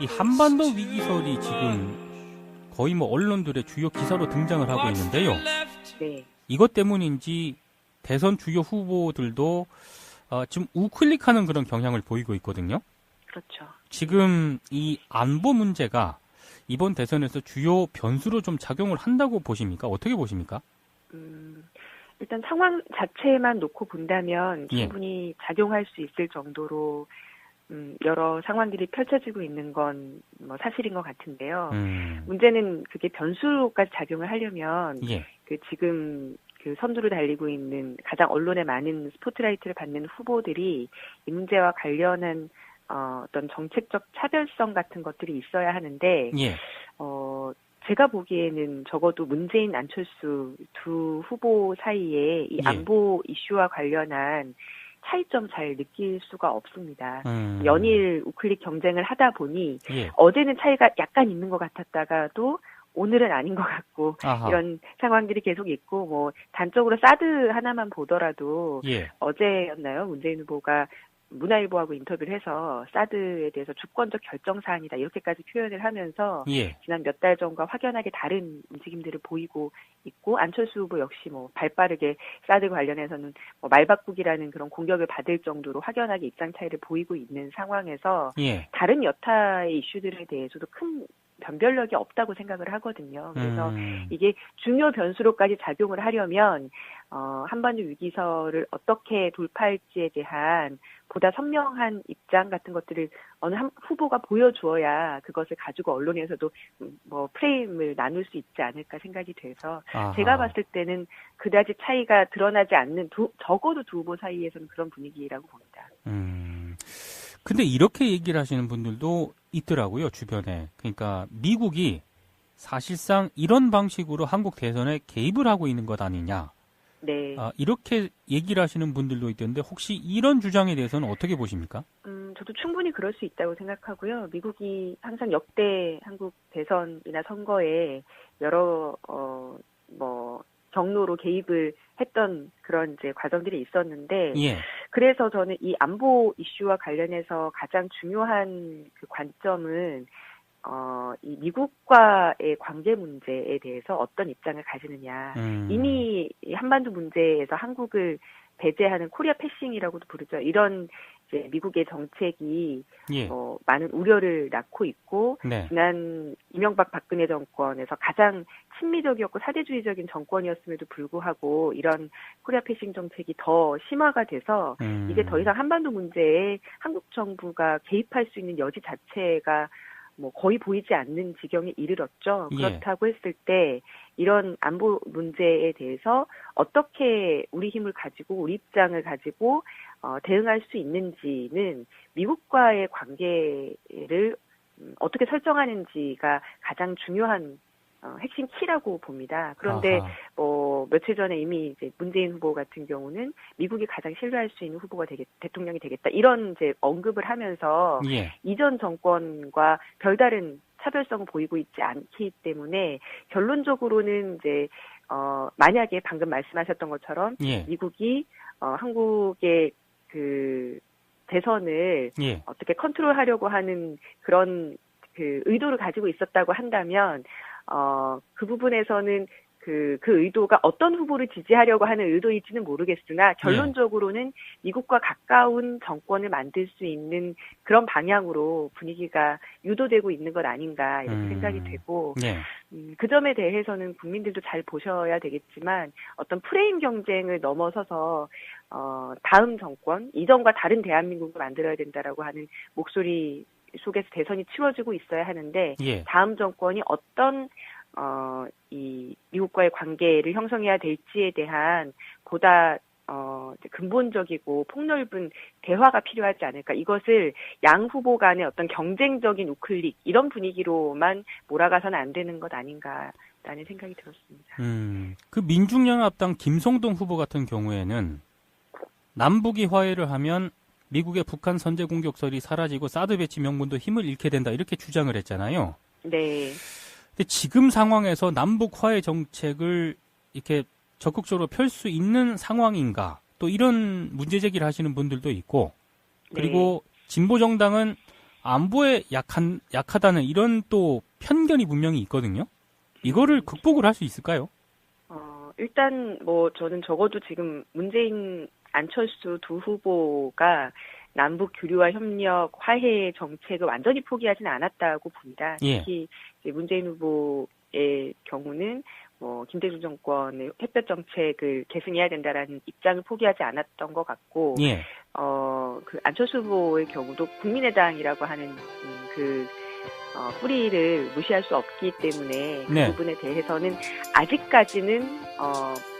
이 한반도 위기설이 지금 거의 뭐 언론들의 주요 기사로 등장을 하고 있는데요. 네. 이것 때문인지 대선 주요 후보들도 지금 우클릭하는 그런 경향을 보이고 있거든요. 그렇죠. 지금 이 안보 문제가 이번 대선에서 주요 변수로 좀 작용을 한다고 보십니까? 어떻게 보십니까? 일단 상황 자체만 놓고 본다면 예. 충분히 작용할 수 있을 정도로 여러 상황들이 펼쳐지고 있는 건 뭐 사실인 것 같은데요. 문제는 그게 변수로까지 작용을 하려면 예. 그 지금 그 선두를 달리고 있는 가장 언론에 많은 스포트라이트를 받는 후보들이 이 문제와 관련한 어떤 정책적 차별성 같은 것들이 있어야 하는데 예. 제가 보기에는 적어도 문재인, 안철수 두 후보 사이에 이 예. 안보 이슈와 관련한 차이점 잘 느낄 수가 없습니다. 연일 우클릭 경쟁을 하다 보니 예. 어제는 차이가 약간 있는 것 같았다가도 오늘은 아닌 것 같고 아하. 이런 상황들이 계속 있고 뭐 단적으로 사드 하나만 보더라도 예. 어제였나요? 문재인 후보가 문화일보하고 인터뷰를 해서 사드에 대해서 주권적 결정사안이다 이렇게까지 표현을 하면서 예. 지난 몇 달 전과 확연하게 다른 움직임들을 보이고 있고 안철수 후보 역시 뭐 발빠르게 사드 관련해서는 뭐 말바꾸기라는 그런 공격을 받을 정도로 확연하게 입장 차이를 보이고 있는 상황에서 예. 다른 여타의 이슈들에 대해서도 큰 변별력이 없다고 생각을 하거든요. 그래서 이게 중요 변수로까지 작용을 하려면 한반도 위기설을 어떻게 돌파할지에 대한 보다 선명한 입장 같은 것들을 어느 한 후보가 보여주어야 그것을 가지고 언론에서도 뭐 프레임을 나눌 수 있지 않을까 생각이 돼서 아하. 제가 봤을 때는 그다지 차이가 드러나지 않는 적어도 두 후보 사이에서는 그런 분위기라고 봅니다. 근데 이렇게 얘기를 하시는 분들도 있더라고요, 주변에. 그러니까 미국이 사실상 이런 방식으로 한국 대선에 개입을 하고 있는 것 아니냐. 네. 이렇게 얘기를 하시는 분들도 있던데 혹시 이런 주장에 대해서는 어떻게 보십니까? 저도 충분히 그럴 수 있다고 생각하고요. 미국이 항상 역대 한국 대선이나 선거에 여러 경로로 개입을 했던 그런 이제 과정들이 있었는데, 예. 그래서 저는 이 안보 이슈와 관련해서 가장 중요한 그 관점은 이 미국과의 관계 문제에 대해서 어떤 입장을 가지느냐. 이미 이 한반도 문제에서 한국을 배제하는 코리아 패싱이라고도 부르죠. 이런 이제 미국의 정책이 예. 많은 우려를 낳고 있고 네. 지난 이명박 박근혜 정권에서 가장 친미적이었고 사대주의적인 정권이었음에도 불구하고 이런 코리아 패싱 정책이 더 심화가 돼서 이제 더 이상 한반도 문제에 한국 정부가 개입할 수 있는 여지 자체가 뭐 거의 보이지 않는 지경에 이르렀죠. 예. 그렇다고 했을 때 이런 안보 문제에 대해서 어떻게 우리 힘을 가지고 우리 입장을 가지고 대응할 수 있는지는 미국과의 관계를 어떻게 설정하는지가 가장 중요한 핵심 키라고 봅니다. 그런데 아하. 뭐 며칠 전에 이미 이제 문재인 후보 같은 경우는 미국이 가장 신뢰할 수 있는 후보가 대통령이 되겠다 이런 이제 언급을 하면서 예. 이전 정권과 별다른 차별성을 보이고 있지 않기 때문에 결론적으로는 이제 만약에 방금 말씀하셨던 것처럼 예. 미국이 한국의 그 대선을 예. 어떻게 컨트롤하려고 하는 그런 그 의도를 가지고 있었다고 한다면 그 부분에서는 그 의도가 어떤 후보를 지지하려고 하는 의도일지는 모르겠으나 결론적으로는 미국과 가까운 정권을 만들 수 있는 그런 방향으로 분위기가 유도되고 있는 것 아닌가 이렇게 생각이 되고 예. 그 점에 대해서는 국민들도 잘 보셔야 되겠지만 어떤 프레임 경쟁을 넘어서서 다음 정권, 이전과 다른 대한민국을 만들어야 된다라고 하는 목소리 속에서 대선이 치러지고 있어야 하는데 예. 다음 정권이 어떤 이 미국과의 관계를 형성해야 될지에 대한 보다 근본적이고 폭넓은 대화가 필요하지 않을까. 이것을 양 후보 간의 어떤 경쟁적인 우클릭 이런 분위기로만 몰아가서는 안 되는 것 아닌가라는 생각이 들었습니다. 그 민중연합당 김성동 후보 같은 경우에는 남북이 화해를 하면 미국의 북한 선제 공격설이 사라지고 사드 배치 명분도 힘을 잃게 된다 이렇게 주장을 했잖아요. 네. 근데 지금 상황에서 남북 화해 정책을 이렇게 적극적으로 펼 수 있는 상황인가? 또 이런 문제 제기를 하시는 분들도 있고, 그리고 진보 정당은 안보에 약하다는 이런 또 편견이 분명히 있거든요. 이거를 극복을 할 수 있을까요? 일단 저는 적어도 지금 문재인, 안철수 두 후보가 남북 교류와 협력, 화해 정책을 완전히 포기하지는 않았다고 봅니다. 예. 특히 이제 문재인 후보의 경우는 김대중 정권의 햇볕 정책을 계승해야 된다라는 입장을 포기하지 않았던 것 같고, 예. 그 안철수 후보의 경우도 국민의당이라고 하는 뿌리를 무시할 수 없기 때문에 네. 그 부분에 대해서는 아직까지는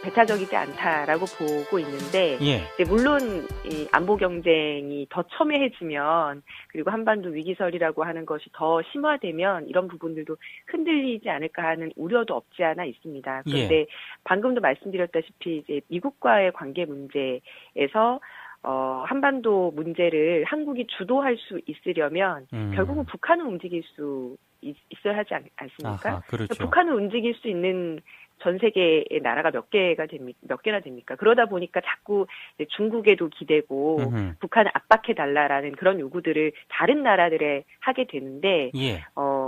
배타적이지 않다라고 보고 있는데, 예. 이제 물론 이 안보 경쟁이 더 첨예해지면, 그리고 한반도 위기설이라고 하는 것이 더 심화되면 이런 부분들도 흔들리지 않을까 하는 우려도 없지 않아 있습니다. 그런데 방금도 말씀드렸다시피 이제 미국과의 관계 문제에서 한반도 문제를 한국이 주도할 수 있으려면 결국은 북한은 움직일 수 있어야 하지 않습니까? 아하, 그렇죠. 북한을 움직일 수 있는 전 세계의 나라가 몇 개나 됩니까? 그러다 보니까 자꾸 이제 중국에도 기대고 북한을 압박해달라라는 그런 요구들을 다른 나라들에 하게 되는데,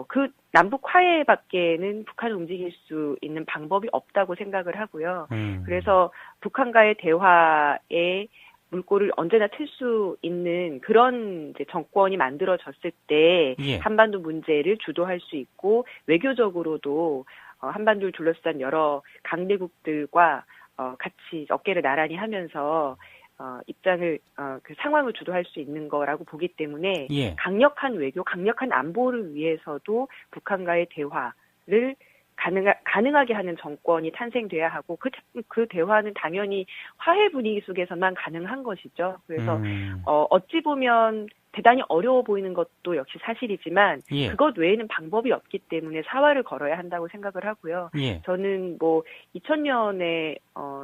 그 남북 화해밖에는 북한을 움직일 수 있는 방법이 없다고 생각을 하고요. 그래서 북한과의 대화에 물꼬를 언제나 틀 수 있는 그런 이제 정권이 만들어졌을 때 한반도 문제를 주도할 수 있고, 외교적으로도 한반도를 둘러싼 여러 강대국들과 같이 어깨를 나란히 하면서 입장을 그 상황을 주도할 수 있는 거라고 보기 때문에 강력한 외교, 강력한 안보를 위해서도 북한과의 대화를 가능하게 하는 정권이 탄생돼야 하고, 그 대화는 당연히 화해 분위기 속에서만 가능한 것이죠. 그래서 어찌 보면 대단히 어려워 보이는 것도 역시 사실이지만 그것 외에는 방법이 없기 때문에 사활을 걸어야 한다고 생각을 하고요. 저는 2000년에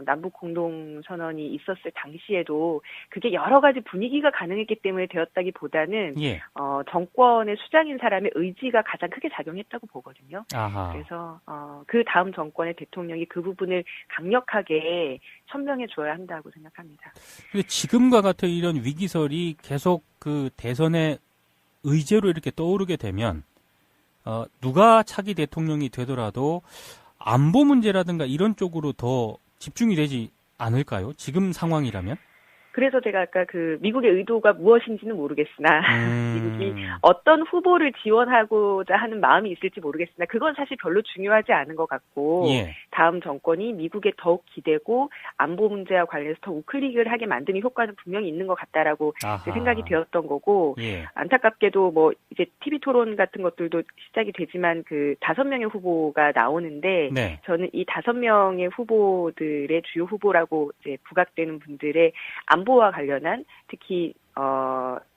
남북 공동선언이 있었을 당시에도 그게 여러 가지 분위기가 가능했기 때문에 되었다기보다는 정권의 수장인 사람의 의지가 가장 크게 작용했다고 보거든요. 아하. 그래서 그 다음 정권의 대통령이 그 부분을 강력하게 천명해 줘야 한다고 생각합니다. 근데 지금과 같은 이런 위기설이 계속 그 대선의 의제로 이렇게 떠오르게 되면 누가 차기 대통령이 되더라도 안보 문제라든가 이런 쪽으로 더 집중이 되지 않을까요? 지금 상황이라면? 그래서 제가 아까 그 미국의 의도가 무엇인지는 모르겠으나 미국이 어떤 후보를 지원하고자 하는 마음이 있을지 모르겠으나 그건 사실 별로 중요하지 않은 것 같고 다음 정권이 미국에 더욱 기대고 안보 문제와 관련해서 더 우클릭을 하게 만드는 효과는 분명히 있는 것 같다라고 생각이 되었던 거고 안타깝게도 이제 TV 토론 같은 것들도 시작이 되지만 그 5명의 후보가 나오는데 저는 이 5명의 후보들의 주요 후보라고 이제 부각되는 분들의 안보와 관련한 특히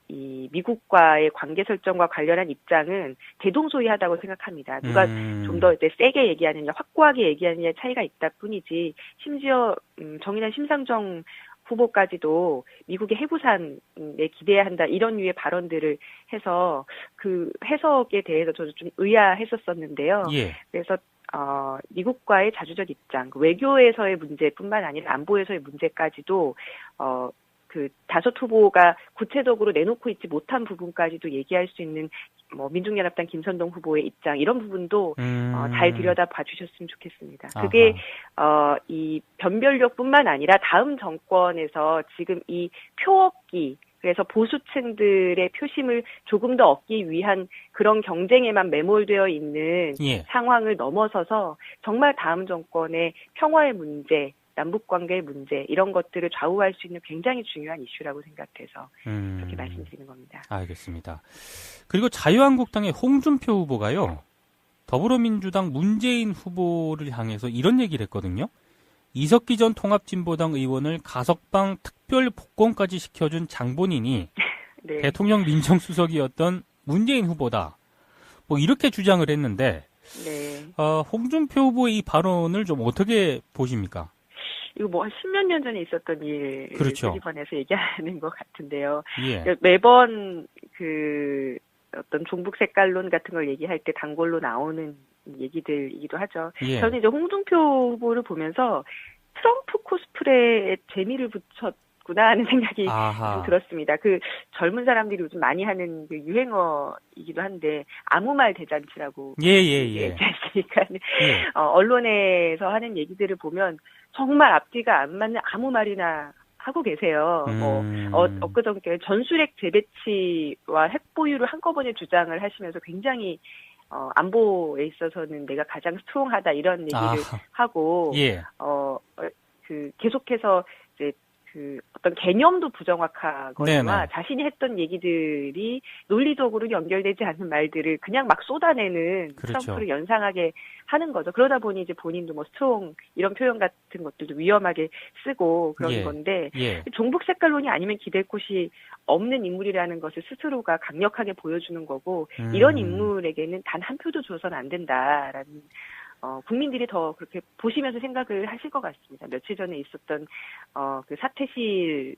이 미국과의 관계 설정과 관련한 입장은 대동소이하다고 생각합니다. 누가 좀 더 세게 얘기하느냐, 확고하게 얘기하느냐의 차이가 있다 뿐이지, 심지어 정의당 심상정 후보까지도 미국의 해부산에 기대해야 한다 이런 류의 발언들을 해서 그 해석에 대해서 저도 좀 의아했었었는데요. 그래서 미국과의 자주적 입장, 외교에서의 문제뿐만 아니라 안보에서의 문제까지도 그 5 후보가 구체적으로 내놓고 있지 못한 부분까지도 얘기할 수 있는 민중연합당 김선동 후보의 입장, 이런 부분도 잘 들여다 봐주셨으면 좋겠습니다. 그게 이 변별력뿐만 아니라 다음 정권에서 지금 이 표억기, 그래서 보수층들의 표심을 조금 더 얻기 위한 그런 경쟁에만 매몰되어 있는 상황을 넘어서서 정말 다음 정권의 평화의 문제, 남북관계의 문제, 이런 것들을 좌우할 수 있는 굉장히 중요한 이슈라고 생각해서 그렇게 말씀드리는 겁니다. 알겠습니다. 그리고 자유한국당의 홍준표 후보가요, 더불어민주당 문재인 후보를 향해서 이런 얘기를 했거든요. 이석기 전 통합진보당 의원을 가석방 특별 복권까지 시켜준 장본인이 대통령 민정수석이었던 문재인 후보다. 이렇게 주장을 했는데 홍준표 후보의 이 발언을 좀 어떻게 보십니까? 이거 한 10몇 년 전에 있었던 일을 이번에서 얘기하는 것 같은데요. 매번 그 어떤 종북 색깔론 같은 걸 얘기할 때 단골로 나오는 얘기들이기도 하죠. 저는 이제 홍준표 후보를 보면서 트럼프 코스프레에 재미를 붙였고 있구나 하는 생각이 아하. 좀 들었습니다. 그 젊은 사람들이 요즘 많이 하는 그 유행어이기도 한데 아무 말 대잔치라고 예. 했으니까 예. 언론에서 하는 얘기들을 보면 정말 앞뒤가 안 맞는 아무 말이나 하고 계세요. 엊그저께 전술핵 재배치와 핵 보유를 한꺼번에 주장을 하시면서 굉장히 안보에 있어서는 내가 가장 스트롱하다 이런 얘기를 하고 예. 계속해서 이제 어떤 개념도 부정확하거나 네네. 자신이 했던 얘기들이 논리적으로 연결되지 않는 말들을 그냥 막 쏟아내는 그렇죠. 트럼프를 연상하게 하는 거죠. 그러다 보니 이제 본인도 뭐 스트롱 이런 표현 같은 것들도 위험하게 쓰고 그런 건데 종북 색깔론이 아니면 기댈 곳이 없는 인물이라는 것을 스스로가 강력하게 보여주는 거고 이런 인물에게는 단 한 표도 줘서는 안 된다라는 국민들이 더 그렇게 보시면서 생각을 하실 것 같습니다. 며칠 전에 있었던 그 사퇴실을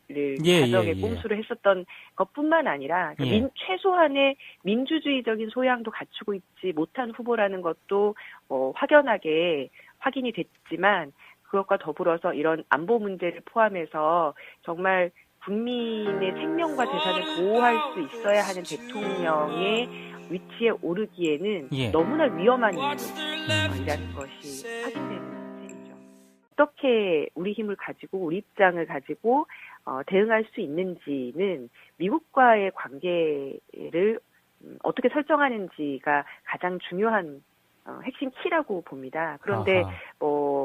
가정에 꼼수를 했었던 것뿐만 아니라 최소한의 민주주의적인 소양도 갖추고 있지 못한 후보라는 것도 확연하게 확인이 됐지만 그것과 더불어서 이런 안보 문제를 포함해서 정말 국민의 생명과 재산을 보호할 수 있어야 하는 대통령의 위치에 오르기에는 너무나 위험한 인물이라는 것이 확인되는 셈이죠. 어떻게 우리 힘을 가지고 우리 입장을 가지고 대응할 수 있는지는 미국과의 관계를 어떻게 설정하는지가 가장 중요한 핵심 키라고 봅니다. 그런데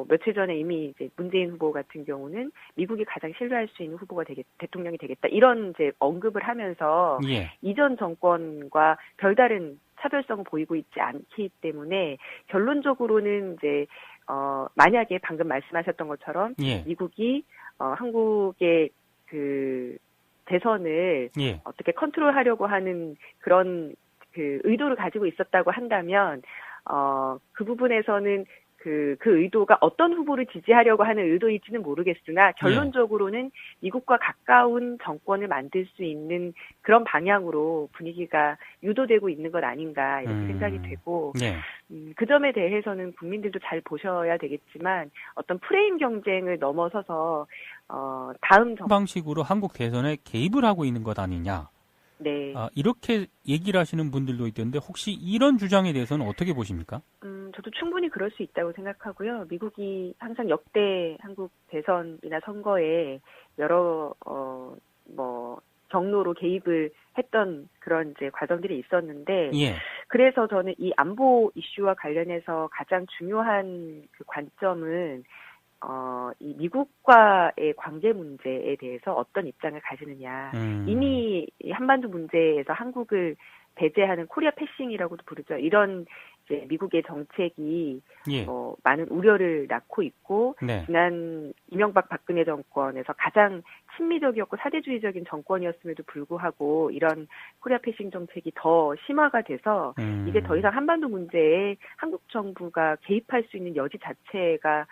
며칠 전에 이미 이제 문재인 후보 같은 경우는 미국이 가장 신뢰할 수 있는 후보가 대통령이 되겠다 이런 이제 언급을 하면서 이전 정권과 별다른 차별성을 보이고 있지 않기 때문에 결론적으로는 이제 만약에 방금 말씀하셨던 것처럼 미국이 한국의 그 대선을 어떻게 컨트롤하려고 하는 그런 그 의도를 가지고 있었다고 한다면 그 부분에서는 그 의도가 어떤 후보를 지지하려고 하는 의도일지는 모르겠으나 결론적으로는 미국과 가까운 정권을 만들 수 있는 그런 방향으로 분위기가 유도되고 있는 것 아닌가 이렇게 생각이 되고 그 점에 대해서는 국민들도 잘 보셔야 되겠지만 어떤 프레임 경쟁을 넘어서서 다음 방식으로 한국 대선에 개입을 하고 있는 것 아니냐. 이렇게 얘기를 하시는 분들도 있던데 혹시 이런 주장에 대해서는 어떻게 보십니까? 저도 충분히 그럴 수 있다고 생각하고요. 미국이 항상 역대 한국 대선이나 선거에 여러 경로로 개입을 했던 그런 이제 과정들이 있었는데 그래서 저는 이 안보 이슈와 관련해서 가장 중요한 그 관점은 이 미국과의 관계 문제에 대해서 어떤 입장을 가지느냐. 이미 한반도 문제에서 한국을 배제하는 코리아 패싱이라고도 부르죠. 이런 이제 미국의 정책이 많은 우려를 낳고 있고 지난 이명박 박근혜 정권에서 가장 친미적이었고 사대주의적인 정권이었음에도 불구하고 이런 코리아 패싱 정책이 더 심화가 돼서 이제 더 이상 한반도 문제에 한국 정부가 개입할 수 있는 여지 자체가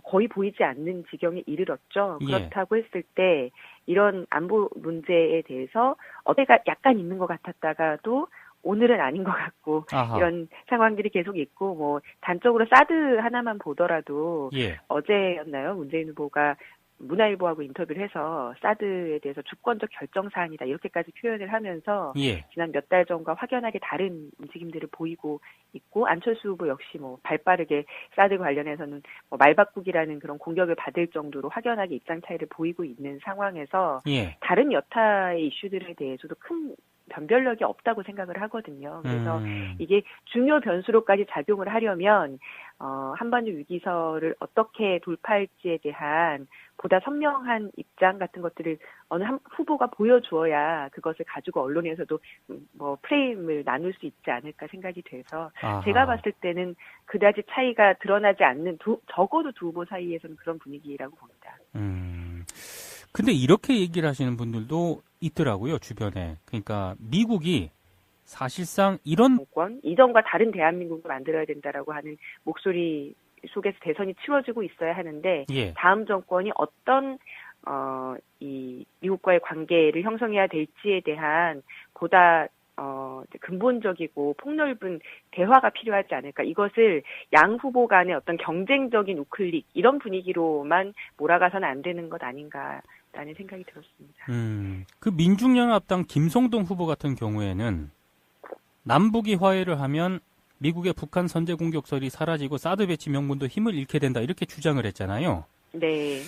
거의 보이지 않는 지경에 이르렀죠. 그렇다고 했을 때 이런 안보 문제에 대해서 어제가 약간 있는 것 같았다가도 오늘은 아닌 것 같고 이런 상황들이 계속 있고 단적으로 사드 하나만 보더라도 어제였나요? 문재인 후보가 문화일보하고 인터뷰를 해서 사드에 대해서 주권적 결정사안이다 이렇게까지 표현을 하면서 지난 몇 달 전과 확연하게 다른 움직임들을 보이고 있고 안철수 후보 역시 발빠르게 사드 관련해서는 말바꾸기라는 그런 공격을 받을 정도로 확연하게 입장 차이를 보이고 있는 상황에서 다른 여타의 이슈들에 대해서도 큰 변별력이 없다고 생각을 하거든요. 그래서 이게 중요 변수로까지 작용을 하려면 한반도 위기설을 어떻게 돌파할지에 대한 보다 선명한 입장 같은 것들을 어느 한 후보가 보여주어야 그것을 가지고 언론에서도 프레임을 나눌 수 있지 않을까 생각이 돼서 제가 봤을 때는 그다지 차이가 드러나지 않는 적어도 두 후보 사이에서는 그런 분위기라고 봅니다. 근데 이렇게 얘기를 하시는 분들도 있더라고요, 주변에. 그러니까 미국이 사실상 이런 정권, 이전과 다른 대한민국을 만들어야 된다라고 하는 목소리 속에서 대선이 치러지고 있어야 하는데 다음 정권이 어떤 이 미국과의 관계를 형성해야 될지에 대한 보다 근본적이고 폭넓은 대화가 필요하지 않을까. 이것을 양 후보 간의 어떤 경쟁적인 우클릭 이런 분위기로만 몰아가서는 안 되는 것 아닌가 있다는 생각이 들었습니다. 그 민중연합당 김성동 후보 같은 경우에는 남북이 화해를 하면 미국의 북한 선제 공격설이 사라지고 사드 배치 명분도 힘을 잃게 된다 이렇게 주장을 했잖아요. 네.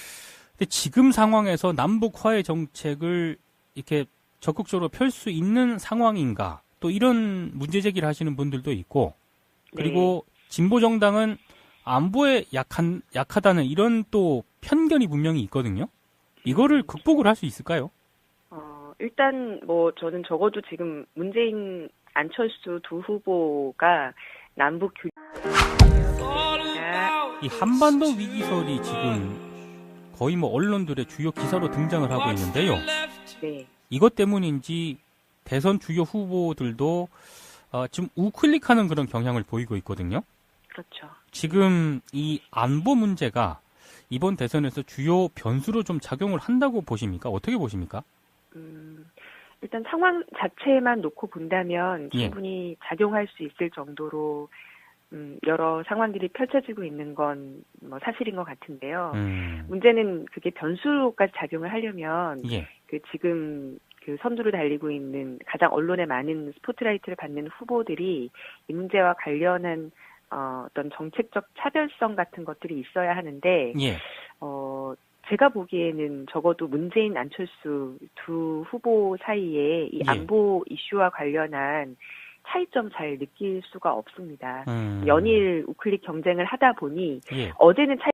근데 지금 상황에서 남북 화해 정책을 이렇게 적극적으로 펼 수 있는 상황인가? 또 이런 문제 제기를 하시는 분들도 있고, 그리고 진보 정당은 안보에 약하다는 이런 또 편견이 분명히 있거든요. 이거를 극복을 할 수 있을까요? 일단 저는 적어도 지금 문재인 안철수 두 후보가 남북 이 한반도 위기설이 지금 거의 언론들의 주요 기사로 등장을 하고 있는데요. 네. 이것 때문인지 대선 주요 후보들도 지금 우클릭하는 그런 경향을 보이고 있거든요. 그렇죠. 지금 이 안보 문제가 이번 대선에서 주요 변수로 좀 작용을 한다고 보십니까? 어떻게 보십니까? 일단 상황 자체만 놓고 본다면 충분히 작용할 수 있을 정도로 여러 상황들이 펼쳐지고 있는 건 사실인 것 같은데요. 문제는 그게 변수로까지 작용을 하려면 지금 그 선두를 달리고 있는 가장 언론에 많은 스포트라이트를 받는 후보들이 이 문제와 관련한 어떤 정책적 차별성 같은 것들이 있어야 하는데 제가 보기에는 적어도 문재인 안철수 두 후보 사이에 이 안보 이슈와 관련한 차이점 잘 느낄 수가 없습니다. 연일 우클릭 경쟁을 하다 보니 어제는